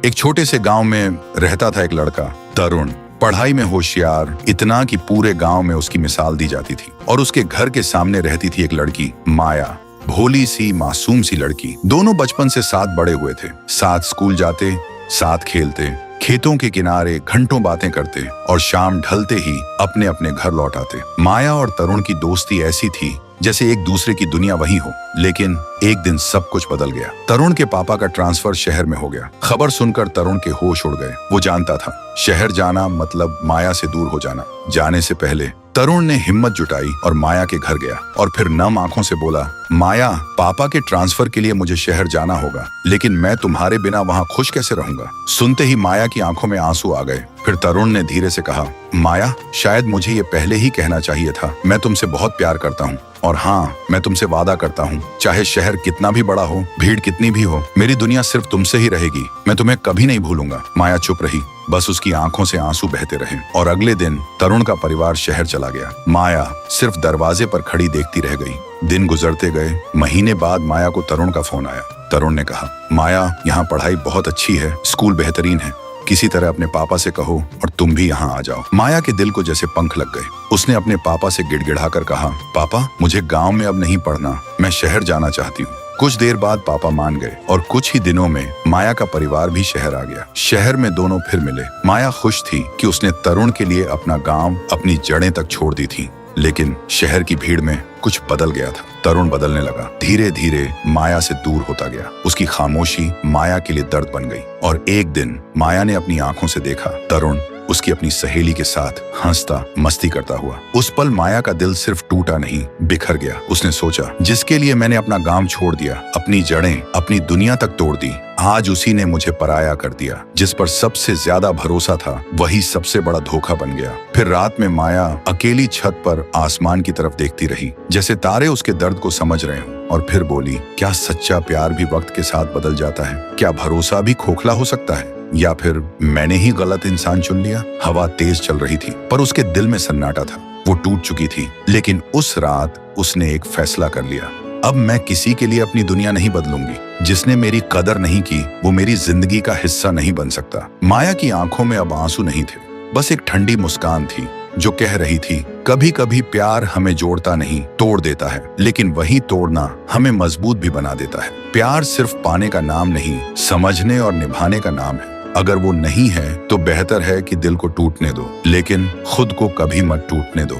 एक छोटे से गांव में रहता था एक लड़का, तरुण। पढ़ाई में होशियार, इतना कि पूरे गांव में उसकी मिसाल दी जाती थी। और उसके घर के सामने रहती थी एक लड़की, माया, भोली सी मासूम सी लड़की। दोनों बचपन से साथ बड़े हुए थे, साथ स्कूल जाते, साथ खेलते, खेतों के किनारे घंटों बातें करते और शाम ढलते ही अपने अपने घर लौट आते। माया और तरुण की दोस्ती ऐसी थी जैसे एक दूसरे की दुनिया वही हो। लेकिन एक दिन सब कुछ बदल गया। तरुण के पापा का ट्रांसफर शहर में हो गया। खबर सुनकर तरुण के होश उड़ गए। वो जानता था शहर जाना मतलब माया से दूर हो जाना। जाने से पहले तरुण ने हिम्मत जुटाई और माया के घर गया और फिर नम आंखों से बोला, माया, पापा के ट्रांसफर के लिए मुझे शहर जाना होगा, लेकिन मैं तुम्हारे बिना वहाँ खुश कैसे रहूंगा। सुनते ही माया की आंखों में आंसू आ गए। फिर तरुण ने धीरे से कहा, माया, शायद मुझे ये पहले ही कहना चाहिए था। मैं तुमसे बहुत प्यार करता हूँ और हाँ, मैं तुमसे वादा करता हूँ, चाहे शहर कितना भी बड़ा हो, भीड़ कितनी भी हो, मेरी दुनिया सिर्फ तुमसे ही रहेगी। मैं तुम्हें कभी नहीं भूलूंगा। माया चुप रही, बस उसकी आंखों से आंसू बहते रहे। और अगले दिन तरुण का परिवार शहर चला गया। माया सिर्फ दरवाजे पर खड़ी देखती रह गई। दिन गुजरते गए। महीने बाद माया को तरुण का फोन आया। तरुण ने कहा, माया, यहाँ पढ़ाई बहुत अच्छी है, स्कूल बेहतरीन है, किसी तरह अपने पापा से कहो और तुम भी यहाँ आ जाओ। माया के दिल को जैसे पंख लग गए। उसने अपने पापा से गिड़गिड़ाकर कहा, पापा, मुझे गांव में अब नहीं पढ़ना, मैं शहर जाना चाहती हूँ। कुछ देर बाद पापा मान गए और कुछ ही दिनों में माया का परिवार भी शहर आ गया। शहर में दोनों फिर मिले। माया खुश थी कि उसने तरुण के लिए अपना गांव, अपनी जड़ें तक छोड़ दी थी। लेकिन शहर की भीड़ में कुछ बदल गया था। तरुण बदलने लगा। धीरे धीरे माया से दूर होता गया। उसकी खामोशी माया के लिए दर्द बन गई। और एक दिन माया ने अपनी आंखों से देखा तरुण उसकी अपनी सहेली के साथ हंसता, मस्ती करता हुआ। उस पल माया का दिल सिर्फ टूटा नहीं, बिखर गया। उसने सोचा, जिसके लिए मैंने अपना गांव छोड़ दिया, अपनी जड़ें, अपनी दुनिया तक तोड़ दी, आज उसी ने मुझे पराया कर दिया। जिस पर सबसे ज्यादा भरोसा था, वही सबसे बड़ा धोखा बन गया। फिर रात में माया अकेली छत पर आसमान की तरफ देखती रही, जैसे तारे उसके दर्द को समझ रहे हों। और फिर बोली, क्या सच्चा प्यार भी वक्त के साथ बदल जाता है? क्या भरोसा भी खोखला हो सकता है? या फिर मैंने ही गलत इंसान चुन लिया? हवा तेज चल रही थी, पर उसके दिल में सन्नाटा था। वो टूट चुकी थी। लेकिन उस रात उसने एक फैसला कर लिया, अब मैं किसी के लिए अपनी दुनिया नहीं बदलूंगी। जिसने मेरी कदर नहीं की, वो मेरी जिंदगी का हिस्सा नहीं बन सकता। माया की आंखों में अब आंसू नहीं थे, बस एक ठंडी मुस्कान थी जो कह रही थी, कभी कभी प्यार हमें जोड़ता नहीं, तोड़ देता है, लेकिन वही तोड़ना हमें मजबूत भी बना देता है। प्यार सिर्फ पाने का नाम नहीं, समझने और निभाने का नाम है। अगर वो नहीं है तो बेहतर है कि दिल को टूटने दो, लेकिन खुद को कभी मत टूटने दो।